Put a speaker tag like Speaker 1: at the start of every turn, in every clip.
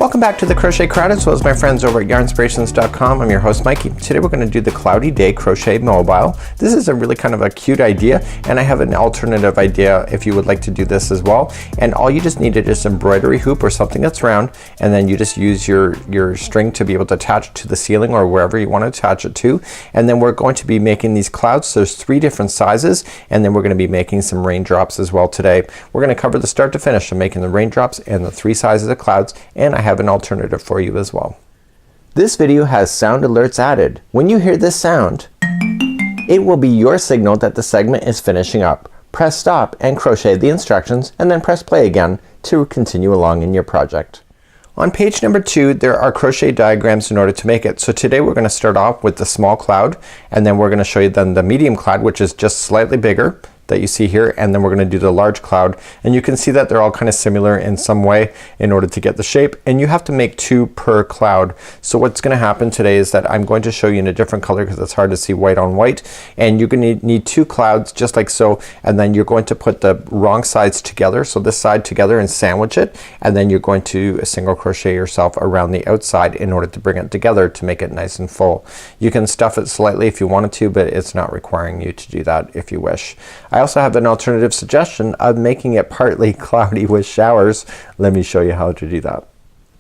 Speaker 1: Welcome back to the Crochet Crowd, as well as my friends over at yarnspirations.com. I'm your host Mikey. Today we're going to do the Cloudy Day Crochet Mobile. This is a really kind of a cute idea, and I have an alternative idea if you would like to do this as well. And all you just need is just embroidery hoop or something that's round, and then you just use your string to be able to attach it to the ceiling or wherever you want to attach it to. And then we're going to be making these clouds. So there's 3 different sizes, and then we're going to be making some raindrops as well today. We're going to cover the start to finish of making the raindrops and the 3 sizes of clouds, and I have an alternative for you as well. This video has sound alerts added. When you hear this sound, it will be your signal that the segment is finishing up. Press stop and crochet the instructions, and then press play again to continue along in your project. On page number 2 there are crochet diagrams in order to make it. So today we're going to start off with the small cloud, and then we're going to show you then the medium cloud, which is just slightly bigger that you see here, and then we're going to do the large cloud, and you can see that they're all kind of similar in some way in order to get the shape, and you have to make 2 per cloud. So what's going to happen today is that I'm going to show you in a different color because it's hard to see white on white, and you're going to need 2 clouds just like so, and then you're going to put the wrong sides together, so this side together, and sandwich it, and then you're going to single crochet yourself around the outside in order to bring it together to make it nice and full. You can stuff it slightly if you wanted to, but it's not requiring you to do that if you wish. I also have an alternative suggestion of making it partly cloudy with showers. Let me show you how to do that.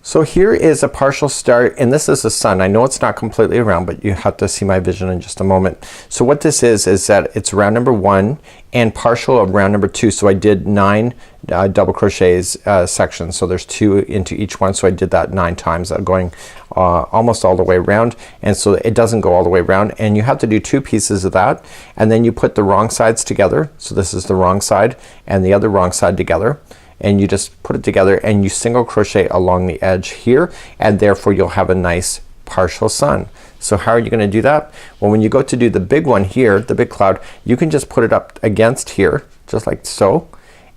Speaker 1: So here is a partial start, and this is the sun. I know it's not completely around, but you have to see my vision in just a moment. So what this is that it's round number 1 and partial of round number 2. So I did 9 double crochets sections. So there's 2 into each one. So I did that 9 times, going almost all the way around, and so it doesn't go all the way around, and you have to do 2 pieces of that, and then you put the wrong sides together. So this is the wrong side and the other wrong side together, and you just put it together and you single crochet along the edge here, and therefore you'll have a nice partial sun. So how are you going to do that? Well, when you go to do the big one here, the big cloud, you can just put it up against here just like so,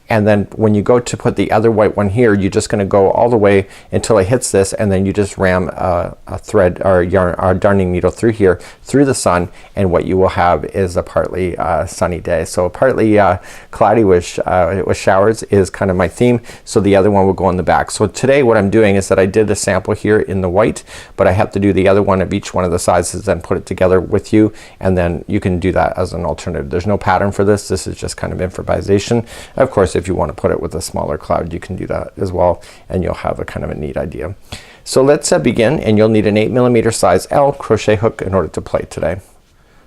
Speaker 1: and then when you go to put the other white one here, you're just gonna go all the way until it hits this, and then you just ram a thread or yarn or darning needle through here through the sun, and what you will have is a partly sunny day. So partly cloudy with showers is kind of my theme, so the other one will go on the back. So today what I'm doing is that I did a sample here in the white, but I have to do the other one of each one of the sizes and put it together with you, and then you can do that as an alternative. There's no pattern for this. This is just kind of improvisation. Of course, if you want to put it with a smaller cloud, you can do that as well, and you'll have a kind of a neat idea. So let's begin, and you'll need an 8mm size L crochet hook in order to play today.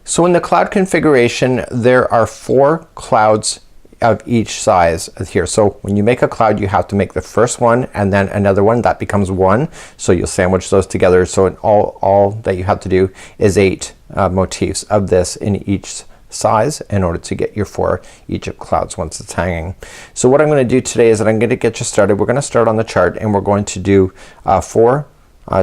Speaker 1: So in the cloud configuration there are 4 clouds of each size here. So when you make a cloud, you have to make the first one and then another one. That becomes 1. So you'll sandwich those together. So in all that you have to do is 8 motifs of this in each size in order to get your 4 each of clouds once it's hanging. So what I'm going to do today is that I'm going to get you started. We're going to start on the chart, and we're going to do 4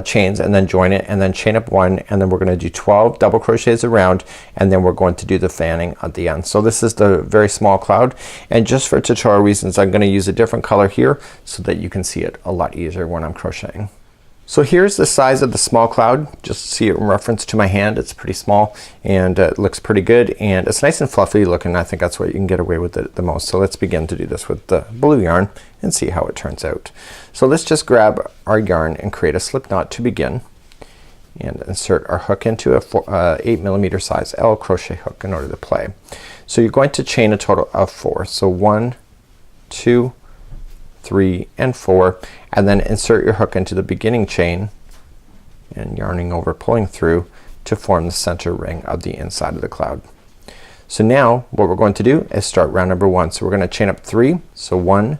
Speaker 1: chains and then join it and then chain up 1, and then we're going to do 12 double crochets around, and then we're going to do the fanning at the end. So this is the very small cloud, and just for tutorial reasons I'm going to use a different color here so that you can see it a lot easier when I'm crocheting. So here's the size of the small cloud. Just see it in reference to my hand. It's pretty small, and it looks pretty good, and it's nice and fluffy looking. I think that's what you can get away with it the most. So let's begin to do this with the blue yarn and see how it turns out. So let's just grab our yarn and create a slip knot to begin, and insert our hook into a 8mm size L crochet hook in order to play. So you're going to chain a total of 4. So 1, 2, 3, and 4, and then insert your hook into the beginning chain and yarning over, pulling through to form the center ring of the inside of the cloud. So now what we're going to do is start round number 1. So we're going to chain up 3. So 1,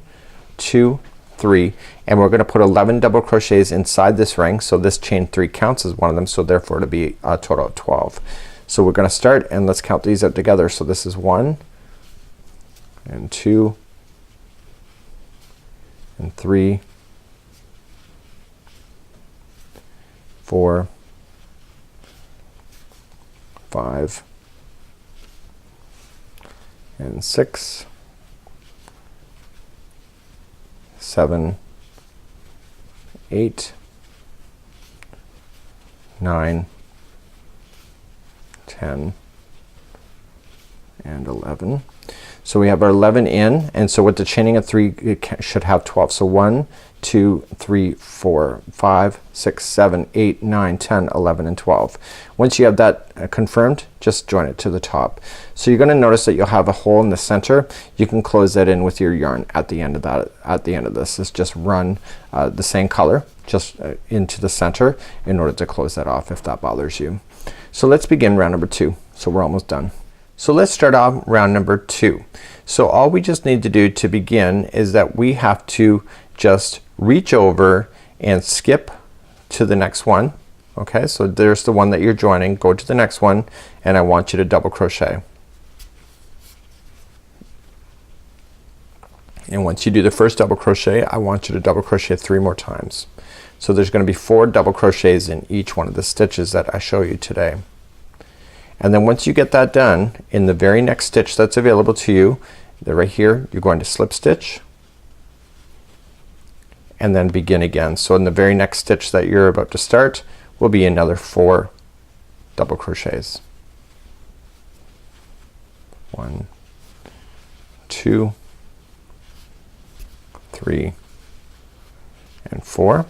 Speaker 1: 2, 3, and we're going to put 11 double crochets inside this ring. So this chain 3 counts as one of them, so therefore it'll be a total of 12. So we're going to start, and let's count these out together. So this is 1 and 2 and 3, 4, 5, and 6, 7, 8, 9, 10, and 11. So we have our 11 in, and so with the chaining of 3 it should have 12. So 1, 2, 3, 4, 5, 6, 7, 8, 9, 10, 11, and 12. Once you have that confirmed, just join it to the top. So you're gonna notice that you'll have a hole in the center. You can close that in with your yarn at the end of that. At the end of this is just run the same color just into the center in order to close that off if that bothers you. So let's begin round number 2. So we're almost done. So let's start off round number 2. So all we just need to do to begin is that we have to just reach over and skip to the next one. Okay, so there's the one that you're joining. Go to the next one, and I want you to double crochet. And once you do the first double crochet, I want you to double crochet 3 more times. So there's gonna be 4 double crochets in each one of the stitches that I show you today. And then once you get that done, in the very next stitch that's available to you, right here, you're going to slip stitch and then begin again. So in the very next stitch that you're about to start will be another 4 double crochets. 1, 2, 3, and 4.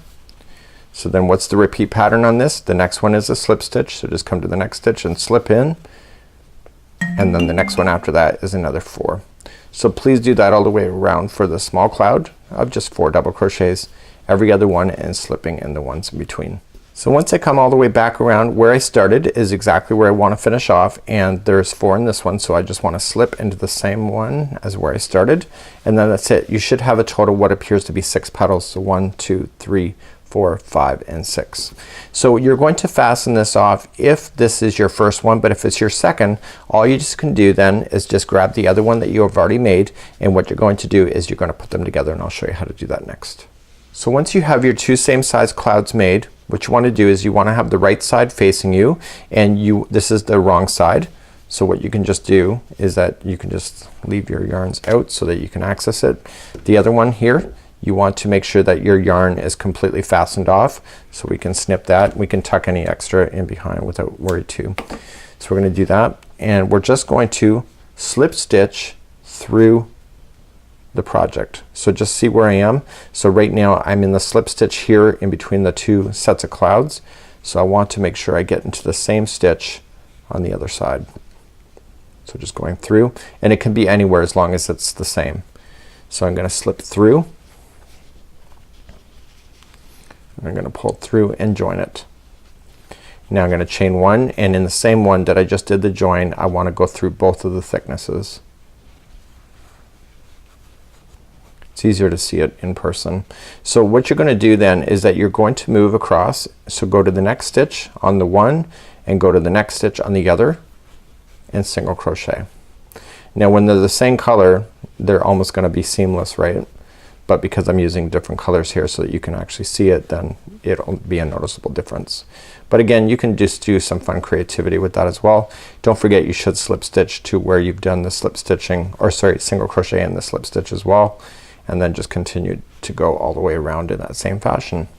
Speaker 1: So then what's the repeat pattern on this? The next one is a slip stitch. So just come to the next stitch and slip in, and then the next one after that is another 4. So please do that all the way around for the small cloud of just 4 double crochets, every other one, and slipping in the ones in between. So once I come all the way back around, where I started is exactly where I want to finish off, and there's 4 in this one, so I just want to slip into the same one as where I started, and then that's it. You should have a total what appears to be 6 petals. So 1, 2, 3, 4, 5, and 6. So you're going to fasten this off if this is your first one, but if it's your second, all you just can do then is just grab the other one that you have already made, and what you're going to do is you're going to put them together, and I'll show you how to do that next. So once you have your 2 same size clouds made, what you want to do is you want to have the right side facing you, and this is the wrong side. So what you can just do is that you can just leave your yarns out so that you can access it. The other one here, you want to make sure that your yarn is completely fastened off, so we can snip that. We can tuck any extra in behind without worry too. So we're gonna do that, and we're just going to slip stitch through the project. So just see where I am. So right now I'm in the slip stitch here in between the 2 sets of clouds. So I want to make sure I get into the same stitch on the other side. So just going through, and it can be anywhere as long as it's the same. So I'm gonna slip through, and I'm gonna pull through and join it. Now I'm gonna chain 1, and in the same one that I just did the join, I want to go through both of the thicknesses. It's easier to see it in person. So what you're gonna do then is that you're going to move across. So go to the next stitch on the one, and go to the next stitch on the other, and single crochet. Now when they're the same color, they're almost gonna be seamless, right? But because I'm using different colors here so that you can actually see it, then it'll be a noticeable difference. But again, you can just do some fun creativity with that as well. Don't forget you should slip stitch to where you've done the slip stitching, or sorry, single crochet in the slip stitch as well, and then just continue to go all the way around in that same fashion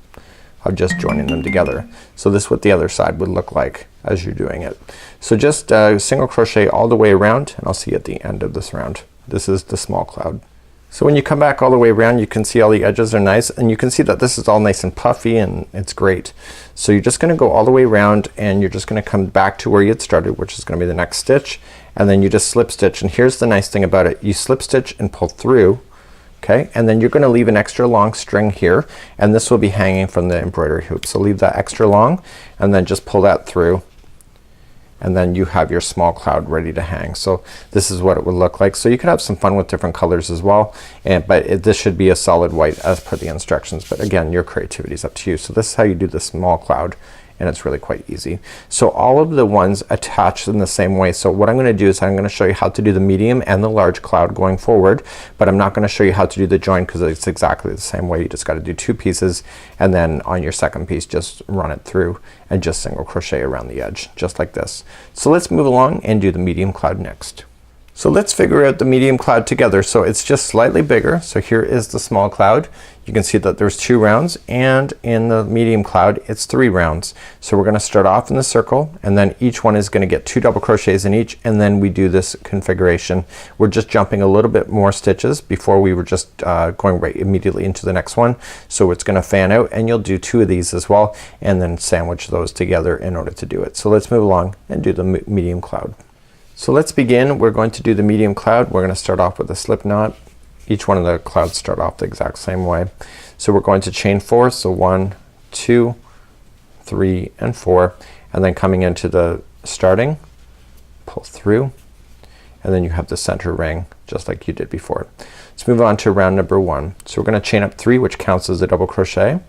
Speaker 1: of just joining them together. So this is what the other side would look like as you're doing it. So just single crochet all the way around, and I'll see you at the end of this round. This is the small cloud. So when you come back all the way around, you can see all the edges are nice, and you can see that this is all nice and puffy, and it's great. So you're just gonna go all the way around, and you're just gonna come back to where you had started, which is gonna be the next stitch, and then you just slip stitch. And here's the nice thing about it. You slip stitch and pull through, okay, and then you're gonna leave an extra long string here, and this will be hanging from the embroidery hoop. So leave that extra long, and then just pull that through, and then you have your small cloud ready to hang. So this is what it would look like. So you can have some fun with different colors as well, but this should be a solid white as per the instructions, but again, your creativity is up to you. So this is how you do the small cloud, and it's really quite easy. So all of the ones attach in the same way. So what I'm gonna do is I'm gonna show you how to do the medium and the large cloud going forward, but I'm not gonna show you how to do the join because it's exactly the same way. You just gotta do 2 pieces, and then on your second piece just run it through and just single crochet around the edge just like this. So let's move along and do the medium cloud next. So let's figure out the medium cloud together. So it's just slightly bigger. So here is the small cloud. you can see that there's 2 rounds, and in the medium cloud it's 3 rounds. So we're gonna start off in the circle, and then each one is gonna get 2 double crochets in each, and then we do this configuration. We're just jumping a little bit more stitches before we were just going right immediately into the next one. So it's gonna fan out, and you'll do 2 of these as well, and then sandwich those together in order to do it. So let's move along and do the medium cloud. So let's begin. We're going to do the medium cloud. We're gonna start off with a slip knot. Each one of the clouds start off the exact same way. So we're going to chain 4. So 1, 2, 3, and 4, and then coming into the starting, pull through, and then you have the center ring just like you did before. Let's move on to round number 1. So we're gonna chain up 3, which counts as a double crochet,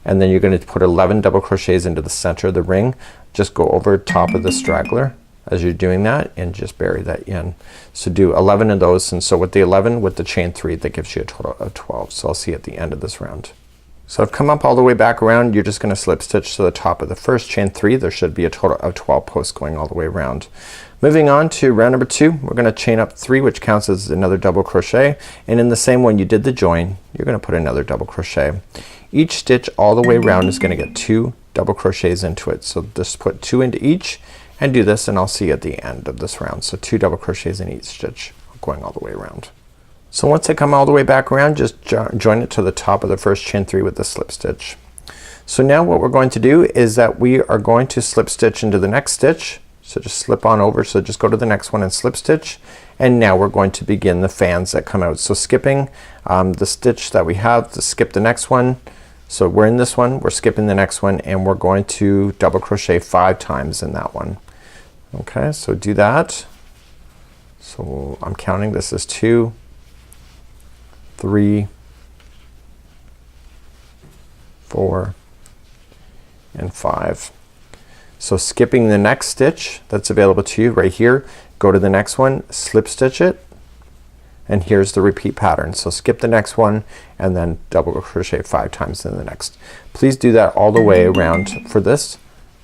Speaker 1: and then you're gonna put 11 double crochets into the center of the ring. Just go over top of the straggler as you're doing that and just bury that in. So do 11 of those, and so with the 11 with the chain 3, that gives you a total of 12. So I'll see at the end of this round. So I've come up all the way back around. You're just gonna slip stitch to the top of the first, chain 3. There should be a total of 12 posts going all the way around. Moving on to round number 2, we're gonna chain up 3, which counts as another double crochet, and in the same one you did the join, you're gonna put another double crochet. Each stitch all the way around is gonna get 2 double crochets into it. So just put 2 into each and do this, and I'll see you at the end of this round. So 2 double crochets in each stitch going all the way around. So once I come all the way back around, just join it to the top of the first chain 3 with the slip stitch. So now what we're going to do is that we are going to slip stitch into the next stitch. So just slip on over, so just go to the next one and slip stitch, and now we're going to begin the fans that come out. So skipping the stitch that we have to skip the next one. So we're in this one, we're skipping the next one, and we're going to double crochet 5 times in that one. Okay, so do that. So I'm counting, this is 2, 3, 4, and 5. So skipping the next stitch that's available to you right here, go to the next one, slip stitch it, and here's the repeat pattern. So skip the next one and then double crochet 5 times in the next. Please do that all the way around for this.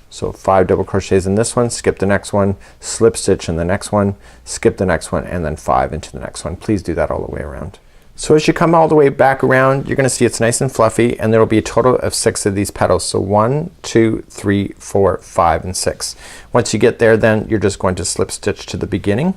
Speaker 1: So 5 double crochets in this one, skip the next one, slip stitch in the next one, skip the next one, and then 5 into the next one. Please do that all the way around. So as you come all the way back around, you're gonna see it's nice and fluffy, and there will be a total of 6 of these petals. So 1, 2, 3, 4, 5, and 6. Once you get there, then you're just going to slip stitch to the beginning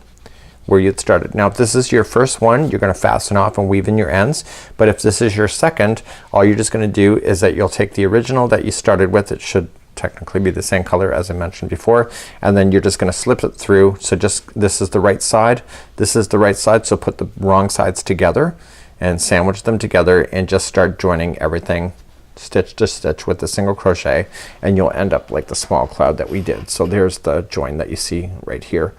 Speaker 1: where you'd started. Now if this is your first one, you're gonna fasten off and weave in your ends, but if this is your second, all you're just gonna do is that you'll take the original that you started with. It should technically be the same color as I mentioned before, and then you're just gonna slip it through. So just, this is the right side, this is the right side, so put the wrong sides together and sandwich them together and just start joining everything stitch to stitch with a single crochet, and you'll end up like the small cloud that we did. So there's the join that you see right here,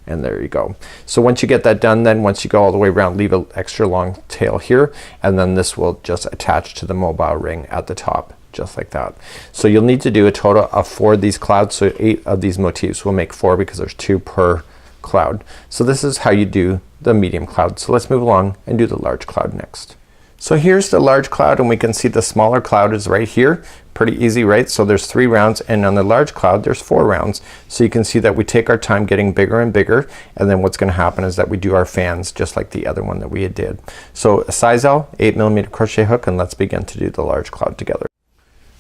Speaker 1: and there you go. So once you get that done, then once you go all the way around, leave an extra long tail here, and then this will just attach to the mobile ring at the top just like that. So you'll need to do a total of 4 of these clouds, so 8 of these motifs will make 4 because there's 2 per cloud. So this is how you do the medium cloud. So let's move along and do the large cloud next. So here's the large cloud, and we can see the smaller cloud is right here. Pretty easy, right? So there's 3 rounds, and on the large cloud there's 4 rounds. So you can see that we take our time getting bigger and bigger, and then what's gonna happen is that we do our fans just like the other one that we did. So a size L 8mm crochet hook, and let's begin to do the large cloud together.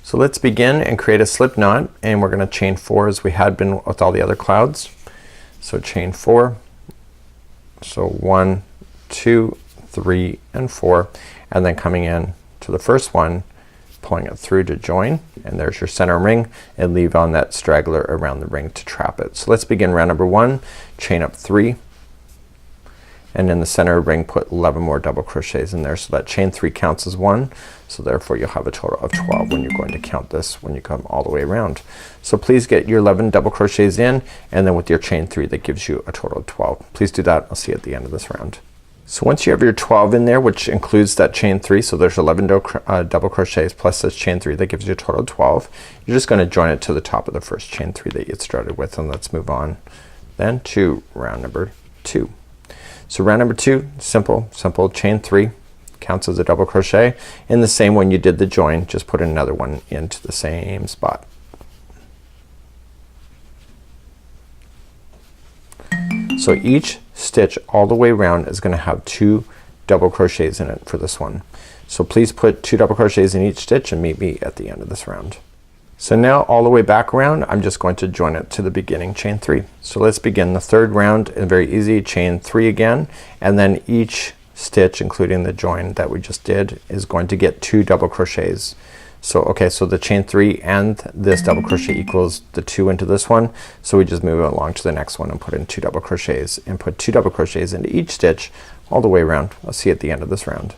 Speaker 1: So let's begin and create a slip knot, and we're gonna chain 4 as we had been with all the other clouds. So chain 4, so 1, 2, 3, and 4, and then coming in to the first one, pulling it through to join, and there's your center ring, and leave on that straggler around the ring to trap it. So let's begin round number 1, chain up 3, and in the center ring put 11 more double crochets in there, so that chain 3 counts as 1, so therefore you'll have a total of 12 when you're going to count this when you come all the way around. So please get your 11 double crochets in, and then with your chain 3 that gives you a total of 12. Please do that. I'll see you at the end of this round. So once you have your 12 in there, which includes that chain 3, so there's 11 double crochets plus this chain 3 that gives you a total of 12, you're just gonna join it to the top of the first chain 3 that you had started with, and let's move on then to round number 2. So round number 2, simple chain 3 counts as a double crochet. In the same one you did the join, just put another one into the same spot. So each stitch all the way around is gonna have 2 double crochets in it for this one. So please put 2 double crochets in each stitch and meet me at the end of this round. So now all the way back around, I'm just going to join it to the beginning chain 3. So let's begin the third round, and very easy, chain 3 again, and then each stitch, including the join that we just did, is going to get 2 double crochets. So okay, so the chain 3 and this double crochet equals the 2 into this one, so we just move it along to the next one and put in 2 double crochets and put 2 double crochets into each stitch all the way around. I'll see at the end of this round.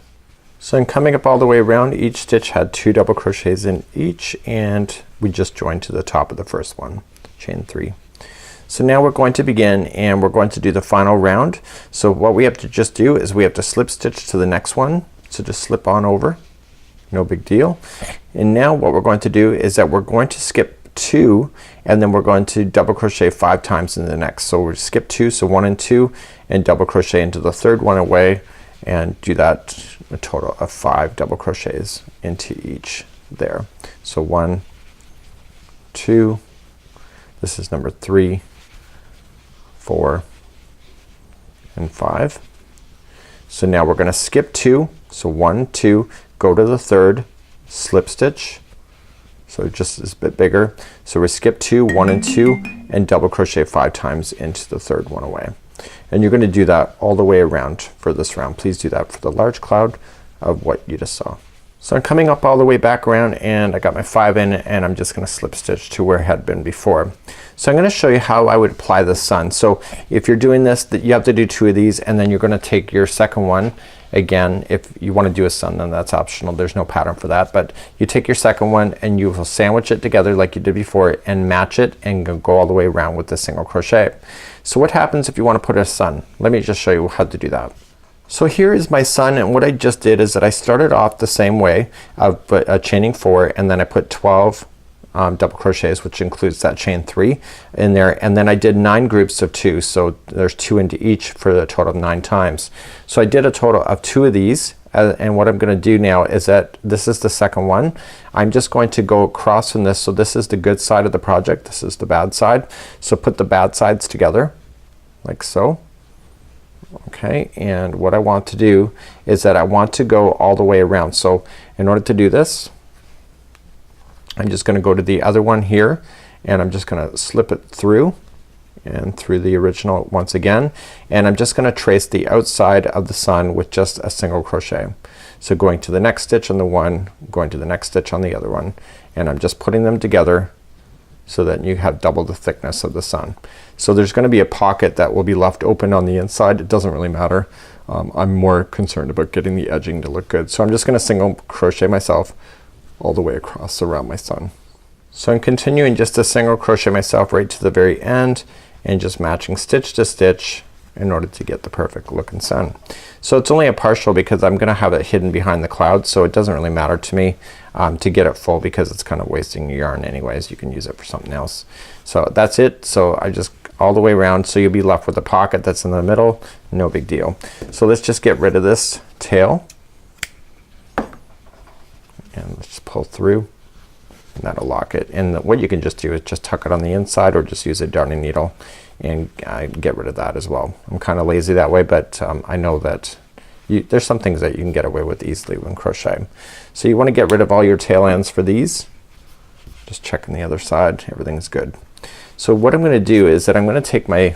Speaker 1: So in coming up all the way around, each stitch had 2 double crochets in each, and we just joined to the top of the first one, chain 3. So now we're going to begin, and we're going to do the final round. So what we have to just do is we have to slip stitch to the next one. So just slip on over, no big deal. And now what we're going to do is that we're going to skip 2, and then we're going to double crochet 5 times in the next. So we skip 2, so 1 and 2, and double crochet into the third one away, and do that a total of 5 double crochets into each there. So 1, 2, this is number 3, 4, and 5. So now we're gonna skip 2, so 1, 2, go to the third, slip stitch, so just is a bit bigger. So we skip 2, 1 and 2, and double crochet 5 times into the third one away. And you're gonna do that all the way around for this round. Please do that for the large cloud of what you just saw. So I'm coming up all the way back around, and I got my 5 in, and I'm just gonna slip stitch to where it had been before. So I'm gonna show you how I would apply the sun. So if you're doing this, that you have to do 2 of these, and then you're gonna take your second one. Again, if you want to do a sun, then that's optional. There's no pattern for that, but you take your second one and you will sandwich it together like you did before and match it and go all the way around with the single crochet. So what happens if you want to put a sun? Let me just show you how to do that. So here is my sun, and what I just did is that I started off the same way of chaining 4, and then I put 12 double crochets, which includes that chain 3 in there, and then I did 9 groups of 2, so there's 2 into each for a total of 9 times. So I did a total of 2 of these, and what I'm gonna do now is that this is the second one. I'm just going to go across from this, so this is the good side of the project, this is the bad side. So put the bad sides together like so. Okay, and what I want to do is that I want to go all the way around. So in order to do this, I'm just gonna go to the other one here, and I'm just gonna slip it through and through the original once again, and I'm just gonna trace the outside of the sun with just a single crochet. So going to the next stitch on the one, going to the next stitch on the other one, and I'm just putting them together so that you have double the thickness of the sun. So there's gonna be a pocket that will be left open on the inside. It doesn't really matter. I'm more concerned about getting the edging to look good. So I'm just gonna single crochet myself all the way across around my sun. So I'm continuing just to single crochet myself right to the very end and just matching stitch to stitch in order to get the perfect looking sun. So it's only a partial because I'm gonna have it hidden behind the cloud, so it doesn't really matter to me to get it full because it's kind of wasting your yarn anyways. You can use it for something else. So that's it. So I just all the way around, so you'll be left with a pocket that's in the middle. No big deal. So let's just get rid of this tail. And let's just pull through, and that'll lock it. And what you can just do is just tuck it on the inside, or just use a darning needle and get rid of that as well. I'm kind of lazy that way, but I know that there's some things that you can get away with easily when crocheting. So you want to get rid of all your tail ends for these. Just checking the other side, everything's good. So what I'm gonna do is that I'm gonna take my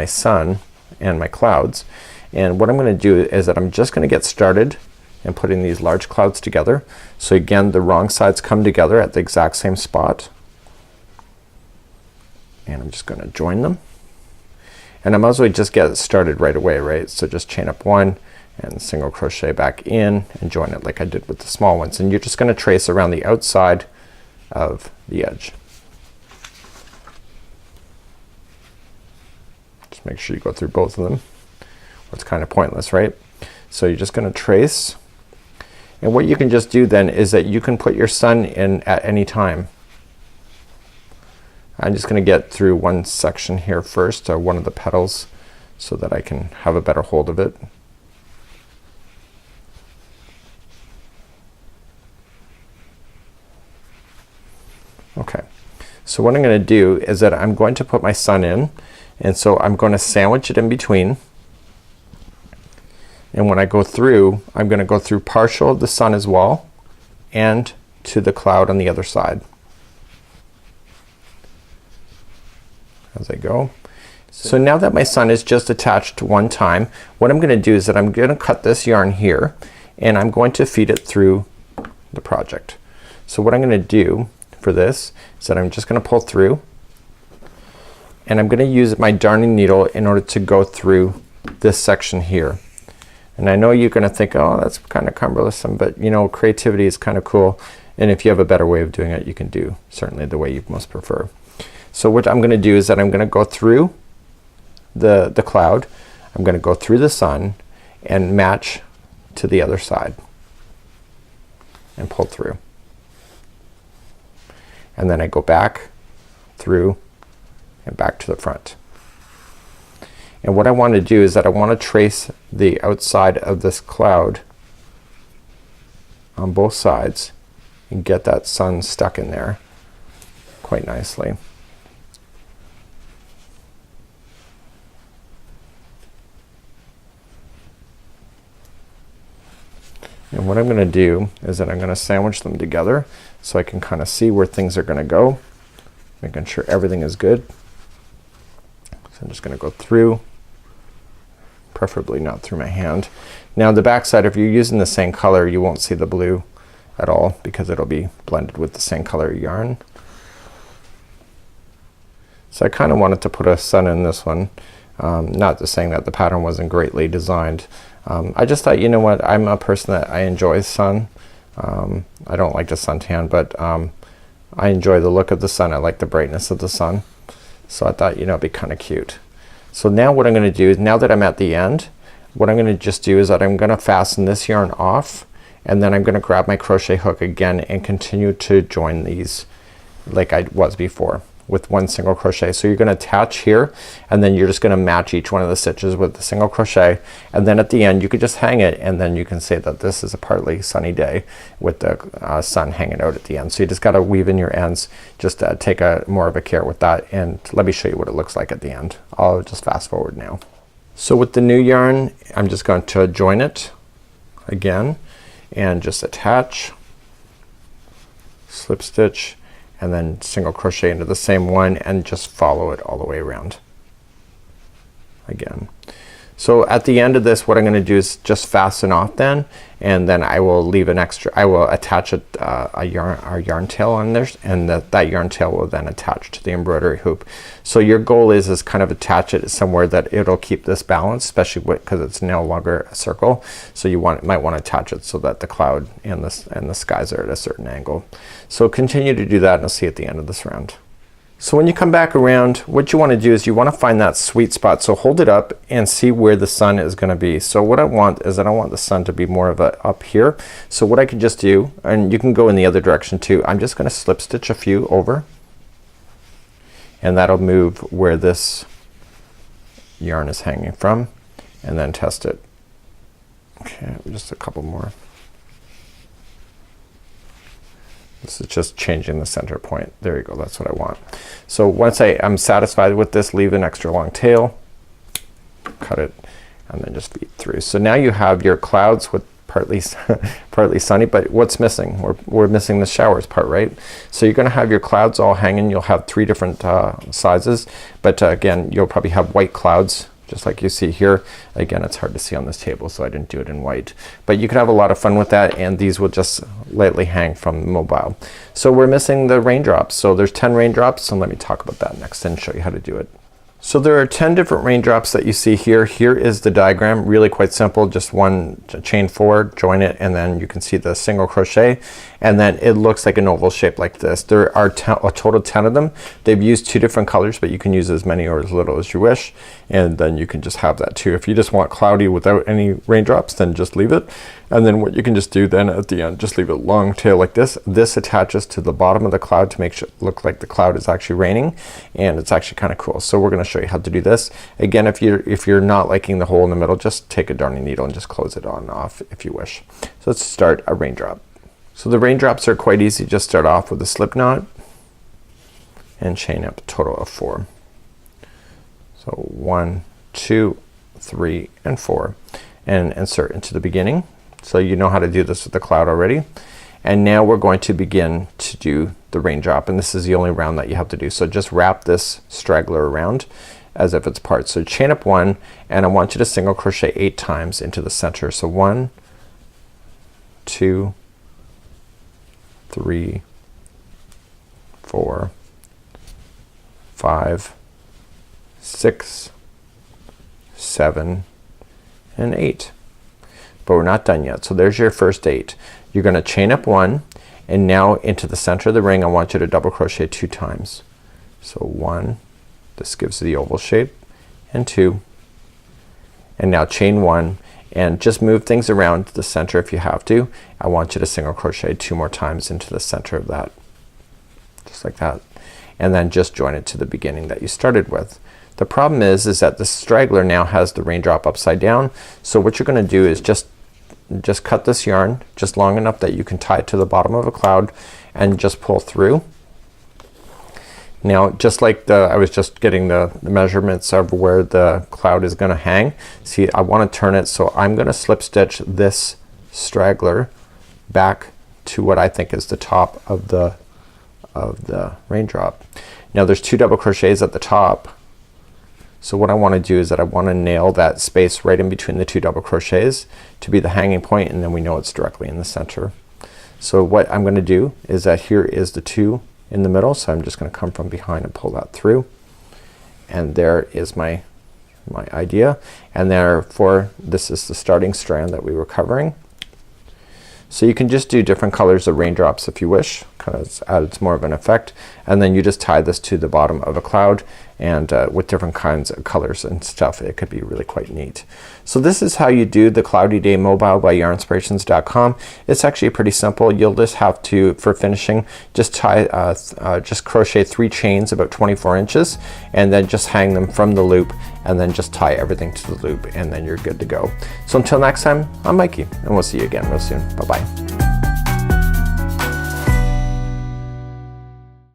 Speaker 1: sun and my clouds, and what I'm gonna do is that I'm just gonna get started and putting these large clouds together. So again, the wrong sides come together at the exact same spot, and I'm just gonna join them, and I might as well just get it started right away, right? So just chain up 1 and single crochet back in and join it like I did with the small ones, and you're just gonna trace around the outside of the edge. Just make sure you go through both of them, or it's kind of pointless, right? So you're just gonna trace. And what you can just do then is that you can put your sun in at any time. I'm just gonna get through one section here first, or one of the petals, so that I can have a better hold of it. Okay, so what I'm gonna do is that I'm going to put my sun in, and so I'm going to sandwich it in between. And when I go through, I'm gonna go through partial of the sun as well and to the cloud on the other side as I go. So now that my sun is just attached one time, what I'm gonna do is that I'm gonna cut this yarn here and I'm going to feed it through the project. So what I'm gonna do for this is that I'm just gonna pull through and I'm gonna use my darning needle in order to go through this section here. And I know you're gonna think, oh, that's kind of cumbersome, but you know, creativity is kind of cool, and if you have a better way of doing it, you can do certainly the way you most prefer. So what I'm gonna do is that I'm gonna go through the cloud, I'm gonna go through the sun and match to the other side and pull through, and then I go back through and back to the front. And what I want to do is that I want to trace the outside of this cloud on both sides and get that sun stuck in there quite nicely. And what I'm gonna do is that I'm gonna sandwich them together so I can kind of see where things are gonna go, making sure everything is good. So I'm just gonna go through, preferably not through my hand. Now the back side, if you're using the same color, you won't see the blue at all because it'll be blended with the same color yarn. So I kind of wanted to put a sun in this one. Not just saying that the pattern wasn't greatly designed. I just thought, you know what, I'm a person that I enjoy sun. I don't like the suntan, but I enjoy the look of the sun. I like the brightness of the sun. So I thought, you know, it'd be kind of cute. So now what I'm gonna do is, now that I'm at the end, what I'm gonna just do is that I'm gonna fasten this yarn off, and then I'm gonna grab my crochet hook again and continue to join these like I was before with one single crochet. So you're gonna attach here, and then you're just gonna match each one of the stitches with the single crochet, and then at the end you could just hang it, and then you can say that this is a partly sunny day with the sun hanging out at the end. So you just gotta weave in your ends. Just take more of a care with that, and let me show you what it looks like at the end. I'll just fast forward now. So with the new yarn, I'm just going to join it again and just attach, slip stitch, and then single crochet into the same one and just follow it all the way around again. So at the end of this, what I'm gonna do is just fasten off then, and then I will leave an extra, I will attach our yarn tail on there, and that yarn tail will then attach to the embroidery hoop. So your goal is kind of attach it somewhere that it'll keep this balance, especially because it's no longer a circle. So you might want to attach it so that the cloud and the skies are at a certain angle. So continue to do that, and I'll see you at the end of this round. So when you come back around, what you want to do is you want to find that sweet spot. So hold it up and see where the sun is going to be. So what I want is that I want the sun to be more of a up here. So what I could just do, and you can go in the other direction too, I'm just going to slip stitch a few over, and that'll move where this yarn is hanging from, and then test it. Okay, just a couple more. This is just changing the center point. There you go, that's what I want. So once I'm satisfied with this, leave an extra long tail, cut it, and then just feed through. So now you have your clouds with partly sunny, but what's missing? We're missing the showers part, right? So you're gonna have your clouds all hanging. You'll have 3 different sizes, but again, you'll probably have white clouds just like you see here. Again, it's hard to see on this table, so I didn't do it in white, but you can have a lot of fun with that, and these will just lightly hang from the mobile. So we're missing the raindrops. So there's 10 raindrops, and let me talk about that next and show you how to do it. So there are 10 different raindrops that you see here. Here is the diagram, really quite simple, just one chain 4, join it, and then you can see the single crochet, and then it looks like an oval shape like this. There are a total 10 of them. They've used 2 different colors, but you can use as many or as little as you wish, and then you can just have that too. If you just want cloudy without any raindrops, then just leave it. And then what you can just do then at the end, just leave a long tail like this. This attaches to the bottom of the cloud to make it look like the cloud is actually raining, and it's actually kind of cool. So we're gonna show you how to do this. Again, if you're not liking the hole in the middle, just take a darning needle and just close it on and off if you wish. So let's start a raindrop. So the raindrops are quite easy. Just start off with a slip knot and chain up a total of 4. So 1, 2, 3, and 4. and insert into the beginning. So you know how to do this with the cloud already. And now we're going to begin to do the raindrop, and this is the only round that you have to do. So just wrap this straggler around as if it's part. So chain up 1, and I want you to single crochet 8 times into the center. So 1, 2, 3, 4, 5, 6, 7, and 8. But we're not done yet. So there's your first 8. You're gonna chain up 1, and now into the center of the ring I want you to double crochet 2 times. So 1, this gives the oval shape, and 2, and now chain 1, and just move things around the center if you have to. I want you to single crochet 2 more times into the center of that, just like that, and then just join it to the beginning that you started with. The problem is that the straggler now has the raindrop upside down, so what you're gonna do is just cut this yarn just long enough that you can tie it to the bottom of a cloud and just pull through. Now just like I was just getting the measurements of where the cloud is gonna hang. See, I wanna turn it, so I'm gonna slip stitch this straggler back to what I think is the top of the raindrop. Now there's 2 double crochets at the top, so what I wanna do is that I wanna nail that space right in between the 2 double crochets to be the hanging point, and then we know it's directly in the center. So what I'm gonna do is that here is the 2 in the middle, so I'm just gonna come from behind and pull that through, and there is my idea, and therefore this is the starting strand that we were covering. So you can just do different colors of raindrops if you wish, because it adds more of an effect, and then you just tie this to the bottom of a cloud, and with different kinds of colors and stuff it could be really quite neat. So this is how you do the Cloudy Day Mobile by yarnspirations.com. It's actually pretty simple. You'll just have to, for finishing, just tie just crochet 3 chains about 24 inches, and then just hang them from the loop, and then just tie everything to the loop, and then you're good to go. So until next time, I'm Mikey, and we'll see you again real soon. Bye bye.